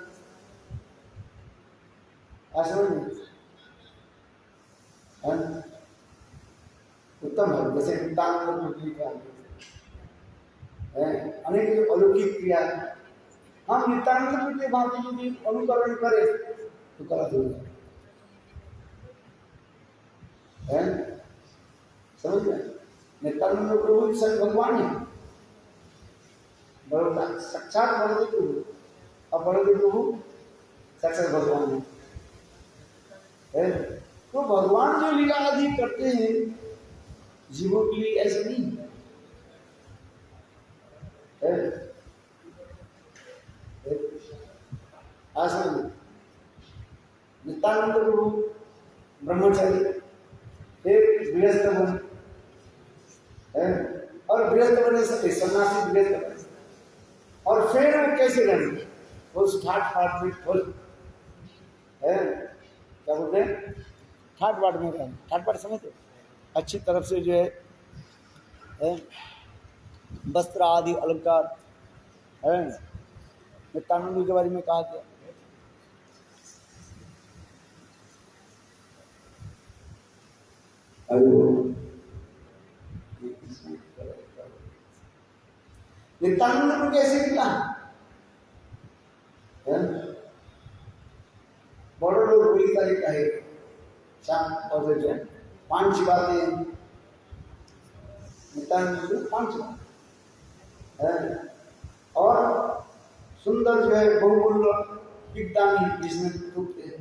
उत्तम है जैसे अनेक अलौकिक क्रिया हम नित्यानंद के भांति यदि अनुकरण करें तो करा देगा, समझ में? नित्यानंद प्रभु स्वयं भगवान है, साक्षात बलदेव प्रभु, और बलदेव प्रभु साक्षात भगवान है। तो भगवान जो लीला आदि करते हैं जीवों के लिए ऐसे नहीं है। नित्यानंद प्रभु ब्रह्मचारी, फिर गृहस्थ बने, और गृहस्थ बने से सन्यासी गृहस्थ बने, और फिर वो कैसे रहेंगे? वो ठाट फाट में क्या बोलते हैं? ठाट बाट में रहेंगे। ठाट बाट समझते? अच्छी तरफ से जो है वस्त्र आदि अलंकार है। नित्यानंद के बारे में कहा गया नित्यानंद को कैसे मिला? बड़े लोग बुरी तारीख का है शाम और जो 5 बातें नित्यानंद 5 बात और सुंदर जो है बहुमूल्य विद्यानी जिसमें टूटते हैं,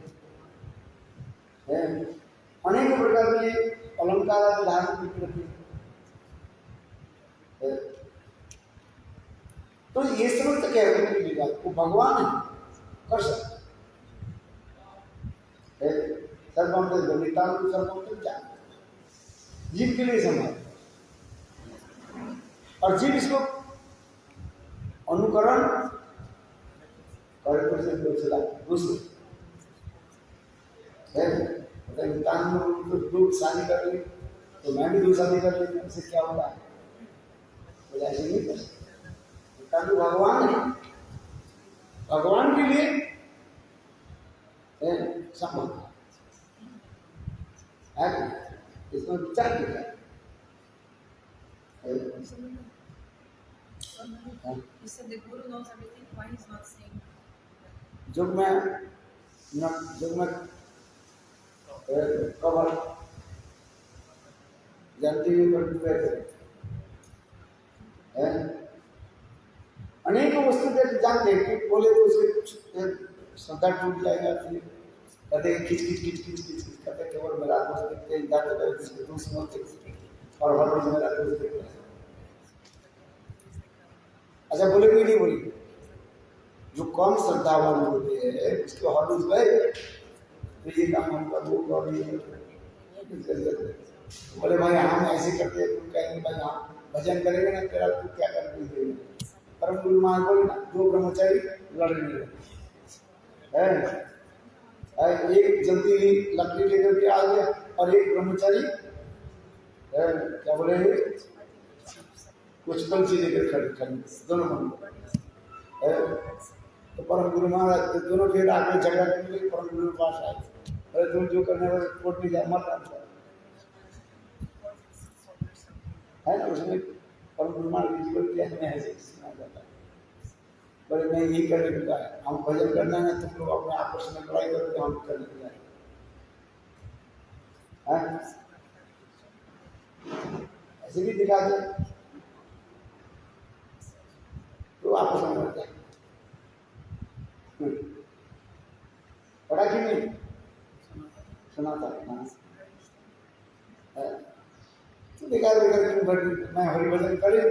अनेक प्रकार के अलंकार धारण करते। तो ये समझ तो क्या है वो भगवान है, कर सकते नित्यानंद सर्वम क्या जीव के लिए संभाल, और जीव इसको अनुकरण और दूसरे तो शादी कर ली तो मैं भी 2 शादी कर लेती, उससे क्या होता है? तो ऐसे नहीं कर सकते। भगवान है, भगवान के लिए संभव है, इसमें विचार किया।
You said the Guru knows everything. Why he's not saying?
जब मैं कवर जानती हुई पर अनेक वस्तु जानते हैं कि बोले तो उसे श्रद्धा टूट जाएगा। फिर कहते हैं खिच खिच खिच खिच खिच खिच कहते केवल मेरा दोस्त देखते हैं जाते किसके दोस्त मत और हर रोज मेरा दोस्त देखते हैं। अच्छा बोले कि नहीं बोली? जो कम श्रद्धावान होते हैं उसके हर रोज गए तो ये काम हम कर वो और ये बोले भाई हम ऐसे करते हैं तुम कहेंगे भाई हम भजन करेंगे ना तेरा तू क्या करके देंगे। परम गुरु महाराज बोले ना दो ब्रह्मचारी लड़ने लगे एक जल्दी लकड़ी लेकर के आ गया और एक ब्रह्मचारी क्या बोले कुछ पंछी लेकर खड़े दोनों बन तो परम गुरु महाराज दोनों फिर आगे झगड़ा करने लगे। परम गुरु के पास आए, अरे तुम जो करने वाले कोर्ट में जाए मत है ना। उसमें परम गुरु महाराज की जीवन क्या है सुना जाता है। बोले मैं यही करने को है हम भजन करना है तुम लोग अपने आपस में लड़ाई करोगे हम करने को जाए ऐसे भी दिखा दे तो आपस में लड़ जाए। पढ़ा कि नहीं सुना था तो देखा मैं हरिभजन करे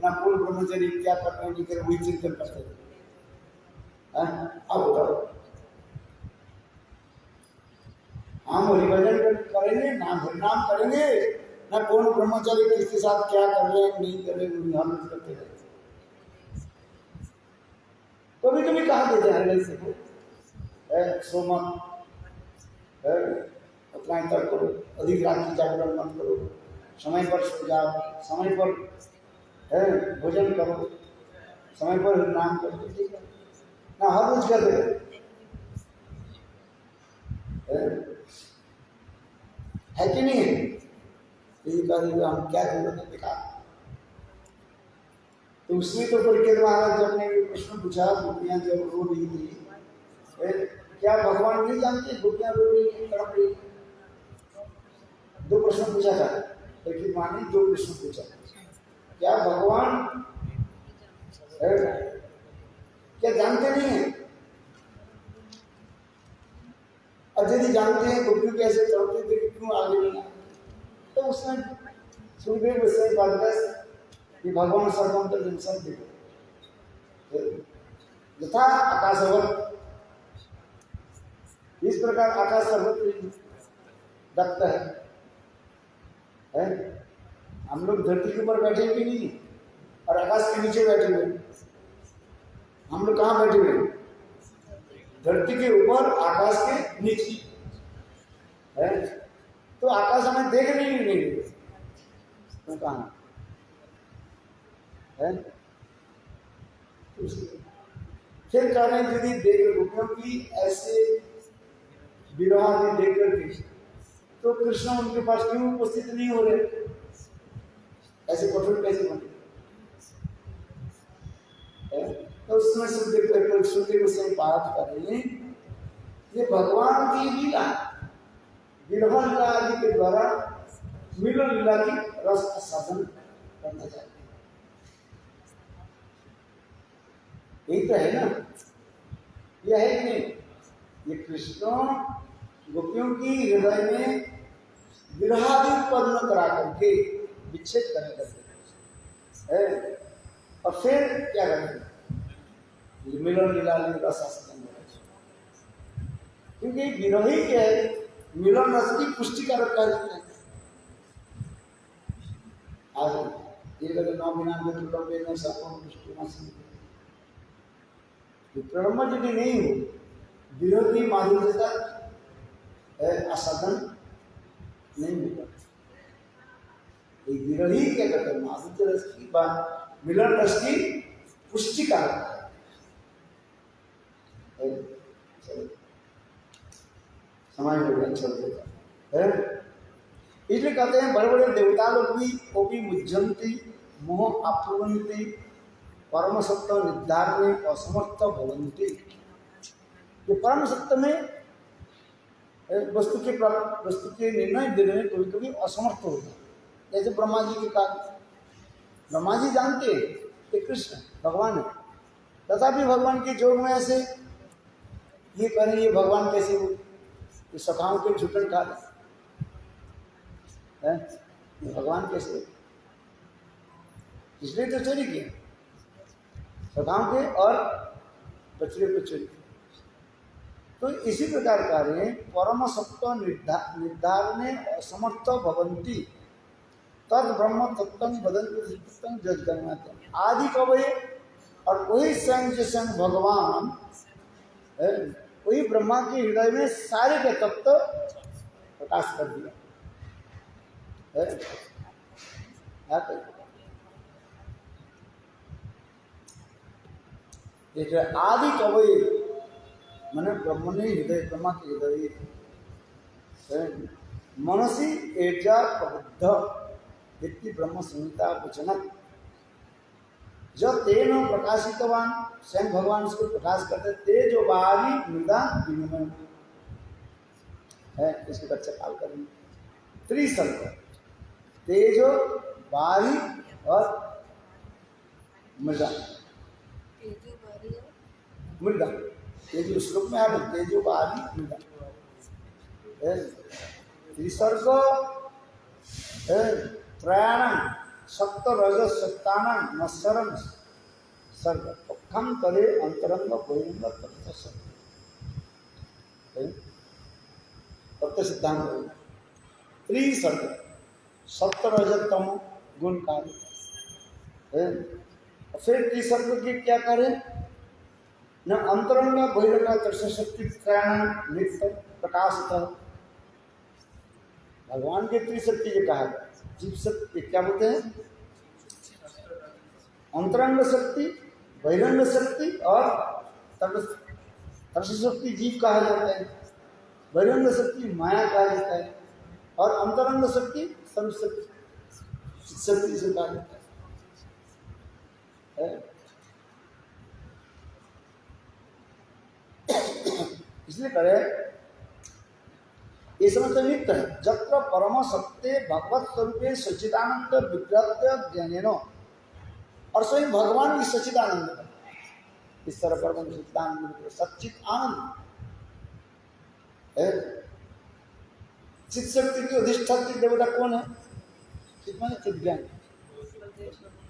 ना पूर्व ब्रह्मचरी क्या करना नहीं करे वही चिंतन करते थे। अब बताओ हम हरिभजन करेंगे नाम हरिनाम करेंगे ना कौन ब्रह्मचारी किसके साथ क्या कर रहे हैं नहीं कर रहे हम करते रहते। कभी कभी कहा देते हैं से सोमा उतना ही तक करो अधिक रात की जागरण मत करो समय पर सो जाओ समय पर भोजन करो समय पर नाम करो ठीक है ना हर रोज कर दे है कि नहीं है। हम क्या जरूरत है दिखा तो उसमें तो परीक्षित महाराज जब ने प्रश्न पूछा गोपियां जब रो रही थी क्या भगवान नहीं जानते गोपियां रो रही है तड़प रही। दो प्रश्न पूछा था परीक्षित महाराज ने दो प्रश्न पूछा क्या भगवान क्या जानते नहीं है और यदि जानते हैं गोपियों कैसे तड़पते थे क्यों आगे नहीं आए। तो उसने सुखदेव गोस्वामी पाद कि भगवान सर्वंतर सब देखो यथा आकाशवत इस प्रकार आकाश सर्वत्र दत्त है। हम लोग धरती के ऊपर बैठे हुए नहीं और आकाश के नीचे बैठे हुए। हम लोग कहाँ बैठे हुए धरती के ऊपर आकाश के नीचे है। तो आकाश हमें देखने ही नहीं तो कहाँ है। फिर कह रहे यदि देख गोपियों की ऐसे विवाह देख करके तो कृष्ण उनके पास क्यों उपस्थित नहीं हो रहे ऐसे कठोर कैसे बने। तो उसमें सुखदेव से बात कर रहे हैं ये भगवान की लीला विरह लीला आदि के द्वारा मिलन लीला की रस साधन करना चाहते हैं। यही तो है ना यह है कि नहीं ये कृष्ण गोपियों की हृदय में विरहादि उत्पन्न करा करके विच्छेद करने करते और फिर क्या करेंगे मिलन लीला रस क्योंकि विरोही क्या है मिलन रस की पुष्टि का रखा जाता है। आज ये नौ बिना ब्रह्म यदि नहीं हो विरोधी माधुर्यता असाधन नहीं मिलता। विरोही क्या करते हैं माधुर्य रस की बात मिलन रस की पुष्टि का समाज में चलते है। इसलिए कहते हैं बड़े बड़े देवता लोग भी कोपी मुज्जंती मोह अपूर्वंती परम सत्य निर्धार में असमर्थ भवंती। जो परम सत्य में वस्तु के निर्णय देने में कभी कभी असमर्थ होता है। जैसे ब्रह्मा जी के कार्य, ब्रह्मा जी जानते कि कृष्ण भगवान है, तथापि भगवान के जोग में ऐसे ये करें, ये भगवान कैसे हो, ये सखाओं के झूठन खा रहे, भगवान कैसे हो? इसलिए तो चोरी किया सखाओं के और बछड़े को चोरी किया। तो इसी प्रकार कार्य परम सत्व निर्धारणे असमर्थ भवंती तद ब्रह्म तत्व बदन जज करना आदि कवये, और वही स्वयं जो स्वयं भगवान है, वही ब्रह्मा के हृदय में सारे के तत्व प्रकाश कर दिया है। देखिए आदि कवये मैंने ब्रह्म ने हृदय, ब्रह्मा के हृदय मनसी एजा प्रबुद्ध इति ब्रह्म संहिता वचन जब तेन प्रकाशितवान, स्वयं भगवान उसको प्रकाश करते, तेजो बारी मृदा विनिमय है। इसकी रक्षा काल करेंगे। त्रिसर्ग तेजो बारी और मृदा, मृदा तेजो श्लोक में आ तेजो बारी मृदा त्रिसर्ग त्रयाणाम सप्त रज सत्तानाम मत्सरम सर्ग पक्षम करे अंतरंग बहिरंग तत्व सिद्धांत त्रिसर्ग सप्त रजतम गुण कार्य। फिर त्रिसर्ग के क्या करे न अंतरंग बहिरंग दर्शन शक्ति त्रयाणाम नित्य प्रकाशतः। भगवान के त्रिशक्ति जो कहा गया, जीव शक्ति क्या बोलते हैं, अंतरंग शक्ति, बहिरंग शक्ति और दर्शन शक्ति जीव कहा जाता है, बहिरंग शक्ति माया कहा जाता है, और अंतरंग शक्ति सर्वशक्ति शक्ति से कहा जाता है। इसलिए करे ये समझते नित्य है जत्र परम सत्य भगवत स्वरूपे सच्चिदानंद विग्रह ज्ञानेन, और स्वयं भगवान की सच्चिदानंद इस तरह परम सच्चिदानंद सच्चित आनंद है। चित शक्ति की अधिष्ठात्री देवता कौन है? चित माने चित ज्ञान,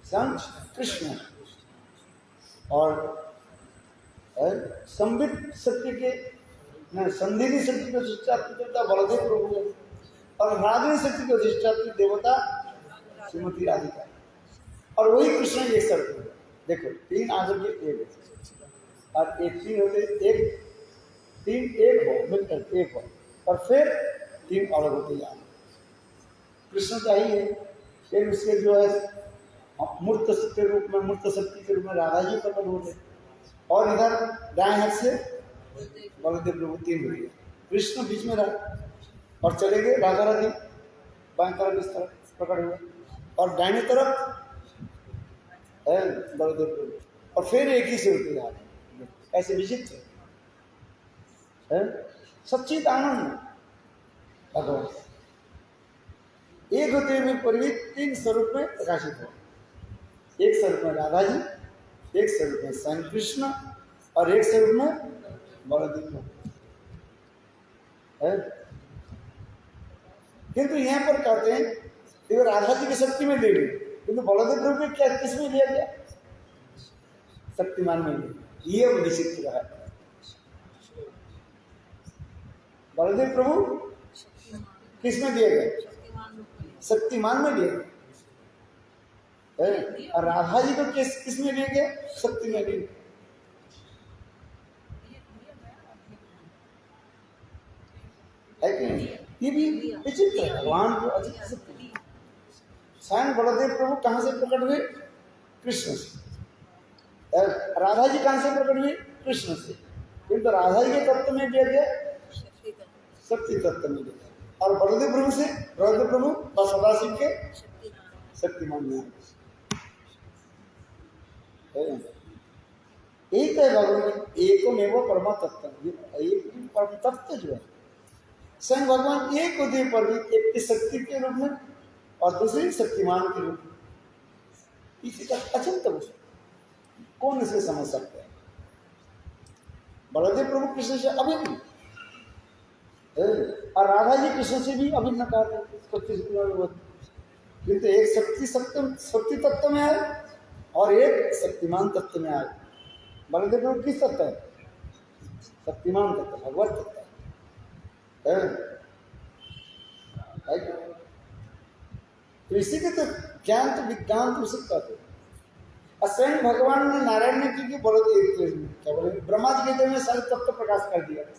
स्वयं कृष्ण। और संबित शक्ति के संधिनी शक्ति के अधिष्ठात्री देवता बलदेव प्रभु है, और रागिनी शक्ति के अधिष्ठात्री देवता श्रीमती राधिका, और वही कृष्ण एक सर्व। देखो तीन आगे के एक और एक तीन होते, एक तीन एक हो मिलकर एक हो, और फिर तीन अलग होते जाए। कृष्ण का ही है। फिर उसके जो है मूर्त के रूप में, मूर्त शक्ति के रूप में राधा जी प्रकट होते, और इधर दाएं हाथ से बलदेव प्रभु तीन हुए, कृष्ण बीच में रहा और चले गए राधा राधी बाएं तरफ इस तरफ प्रकट हुए, और दाहिने तरफ है बलदेव प्रभु, और फिर एक ही से होते जा रहे, ऐसे विचित्र है। सच्चित आनंद भगवान एक होते हुए परिवित तीन स्वरूप में प्रकाशित हो, एक स्वरूप में राधा जी, एक स्वरूप में स्वयं कृष्ण, और एक स्वरूप में बलदेव है। किंतु यहाँ पर कहते हैं कि राधा जी की शक्ति में ले ली, किंतु बलदेव प्रभु में क्या किस में लिया गया? शक्तिमान में लिया। ये विचित्र है। बलदेव प्रभु किस में दिया गया? शक्तिमान में दिया गया, और राधा जी को किस में लिया गया? शक्ति में लिया। ये भी विचित्र है। भगवान को अधिक शक्ति। स्वयं बलदेव प्रभु कहाँ से प्रकट हुए? कृष्ण से। राधा जी कहाँ से प्रकट हुए? कृष्ण से। किंतु राधा जी के तत्व में दिया गया शक्ति तत्व में दिया, और बलदेव प्रभु से बलदेव प्रभु और सदाशिव के शक्तिमान में। एक है भगवान, एकमेव परम तत्व। एक परम तत्व जो है स्वयं भगवान एक उदय पर भी एक की शक्ति के रूप में और दूसरी शक्तिमान के रूप में, इसी का अचिंत वस्तु कौन इसे समझ सकते हैं। बलदेव प्रभु कृष्ण से अभिन्न और राधा जी कृष्ण से भी अभिन्न कहते हैं, किंतु एक शक्ति तत्व में आए और एक शक्तिमान तत्व में आए। बलदेव प्रभु किस तत्व है? शक्तिमान तत्व, भगवत तत्व है। तो इसी के तो ज्ञान तो विज्ञान तो उसे कहते हैं। और स्वयं भगवान ने नारायण ने क्योंकि क्या बोले ब्रह्मा जी के देह में सारे तत्व प्रकाश कर दिया है।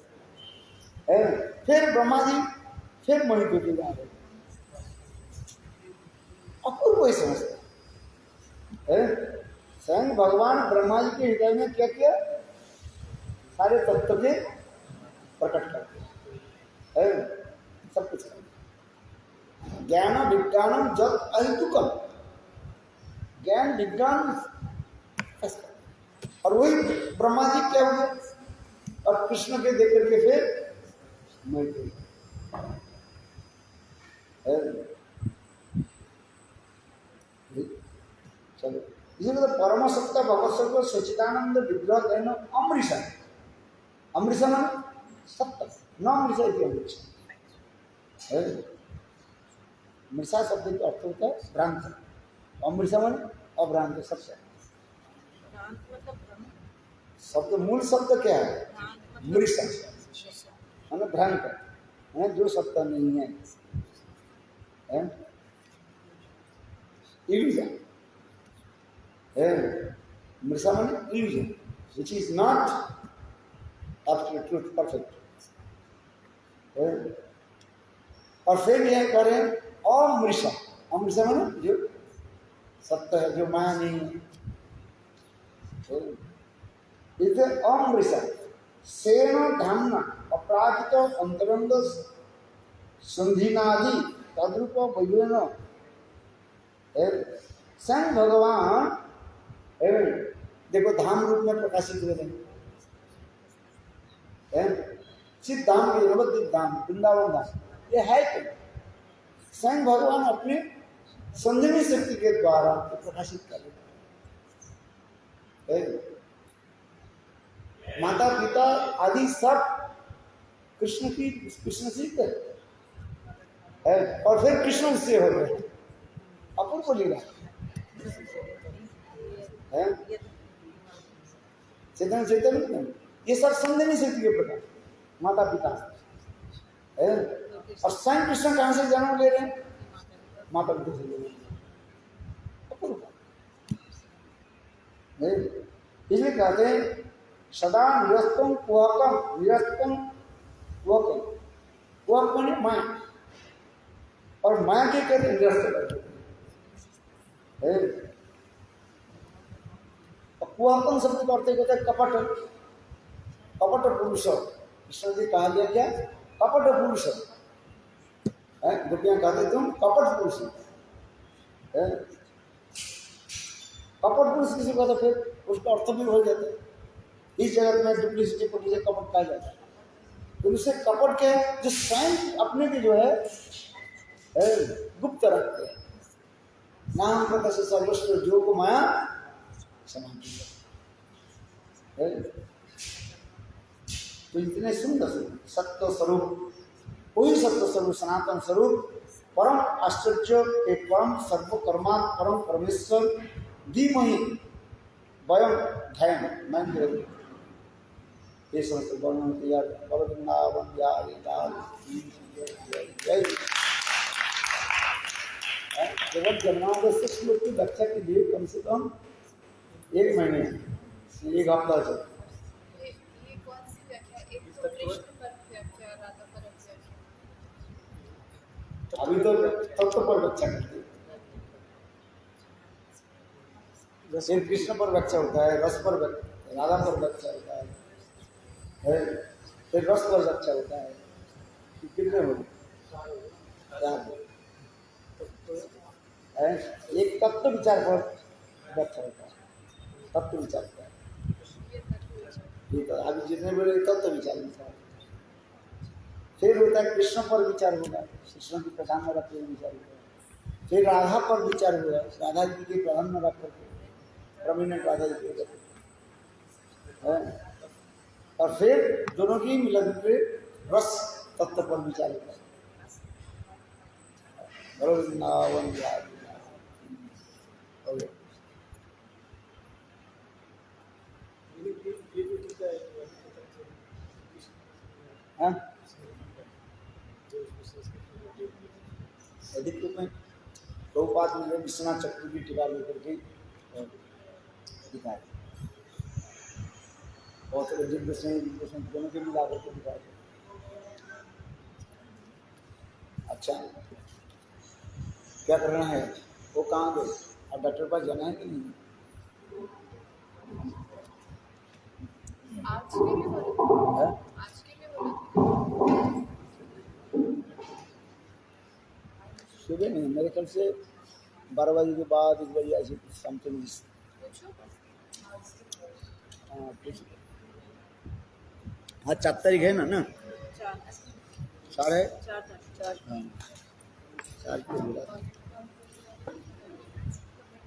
फिर ब्रह्मा जी फिर मणिपुर जा रहे, अपूर्व ही समझते हैं। स्वयं भगवान ब्रह्मा जी के हृदय में क्या किया? सारे तत्व के प्रकट करते हैं, सब कुछ करते। ज्ञान विज्ञानम जत अहितुकम, ज्ञान विज्ञान, और वही ब्रह्मा जी क्या हुए और कृष्ण के देकर के फिर मैं चलो इसलिए तो परम सत्ता भगवत सर्व सचिदानंद विग्रह देन अमृषा, अमृषा मान सत्य न अमृषा इति अमृषा। मृषा शब्द का अर्थ होता है भ्रांत, अमृषा मान अभ्रांत सत्य। शब्द मूल शब्द क्या है? मृषा माने भ्रांत है, जो सत्य नहीं है, इल्यूजन है। मृषा माने illusion which is not absolute truth, perfect. और फिर यह करें अमृषा, अमृषा माने जो सत्य है, जो माया नहीं है। इसे अमृषा सेन धामना अपराजित अंतरंग संधिनादि तद्रूप वैन स्वयं भगवान देखो धाम रूप में प्रकाशित हुए थे। सिद्ध धाम के नवद्वीप धाम, वृंदावन धाम, ये है क्या? स्वयं भगवान अपने संधिनी शक्ति के द्वारा प्रकाशित कर रहे। माता पिता आदि सब कृष्ण से है, और फिर कृष्ण से हो गए। अपूर्व लीला है। चेतन चेतन ये सब संधिनी शक्ति के प्रकार माता पिता है। और स्वयं कृष्ण कहां से जन्म ले रहे हैं? माता पिता से ले रहे हैं। अपूर्व इसलिए कहते हैं सदा निरस्तम कुहकम, निरस्तम कुहकम, कुहक माने माया, और माया के कहते निरस्त करते हैं। कुहकम शब्द का अर्थ कहते हैं कपट, कपट पुरुष। कृष्ण जी कहा गया क्या? कपट पुरुष। गोपियां कहते तुम कपट पुरुष। कपट पुरुष किसी कहते फिर उसका अर्थ भी हो जाता है। इस जगत में डुप्लीसिटी को मुझे कपट कहा जाता है। तो उससे कपट के जो स्वयं अपने भी जो है गुप्त रखते हैं। नाम प्रकाश सर्वस्व जो को माया समान। तो इतने सुंदर सत्य स्वरूप, कोई सत्य स्वरूप सनातन स्वरूप परम आश्चर्य एक परम सर्वकर्मा परम परमेश्वर धीमहि वयम ध्यान मैं ये समस्त वर्णन किया। वृंदावन बिहारी लाल जय। जगत जन्मांतर से श्लोक की व्याख्या के लिए कम से कम 1 महीने, 1 हफ्ता चल। अभी तो तत्व पर व्याख्या करते हैं। जैसे कृष्ण पर व्याख्या होता है, रस पर राधा पर व्याख्या होता है, फिर रस पर व्याख्या होता है। कितने हो? एक तत्व विचार पर व्याख्या होता है, तत्व विचार का। अभी जितने बड़े तत्व विचार फिर होता है कृष्ण पर विचार होगा, कृष्ण की प्रधान में रख कर विचार होगा। फिर राधा पर विचार हुआ, राधा जी के प्रधान में रख करके प्रोमिनेंट राधा जी के है। और फिर दोनों की मिलन के रस तत्व पर विचार होगा। वृंदावन अधिक में प्रभुपाद ने विश्वनाथ चक्र की टीका लेकर के दिखाया, बहुत सारे जिन दोनों के मिला करके दिखाया। अच्छा, क्या करना है? वो कहाँ गए? अब डॉक्टर पास जाना है कि नहीं?
आज के लिए बोला, आज के लिए बोला
सुबह नहीं, मेरे ख्याल से 12 बजे के बाद 1 बजे ऐसे समथिंग।
पूछो।
हाँ कुछ, हाँ 4 तारीख है ना? 4 है।
4
हाँ 4 को बोला।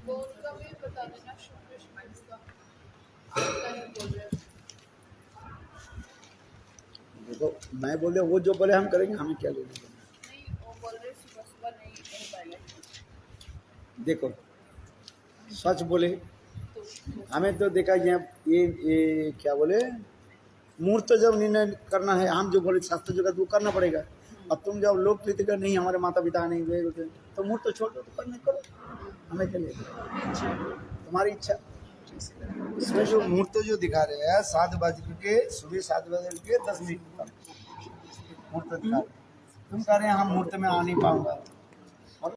वो उनका भी बता देना, शुक्र का आपका नहीं बोल रहे।
देखो मैं बोले, वो जो बोले हम करेंगे, हमें क्या लेना देना।
नहीं, वो बोल रहे सुबह सुबह नहीं हो पाएगा।
देखो सच बोले,
तो
हमें तो देखा ये क्या बोले, मुहूर्त जब निर्णय करना है, हम जो बोले शास्त्र जो वो करना पड़ेगा। अब तुम जब लोग प्रीति कर नहीं, हमारे माता पिता नहीं हुए तो मुहूर्त तो छोड़ दो, तो करने करो, हमें क्या लेना, तुम्हारी इच्छा। इसमें जो मुहूर्त जो दिखा रहे हैं 7 बज के, सुबह 7 बज के 10 मिनट मुहूर्त दिखा रहे हैं। तुम कह रहे हैं हम मुहूर्त में आ नहीं पाऊंगा,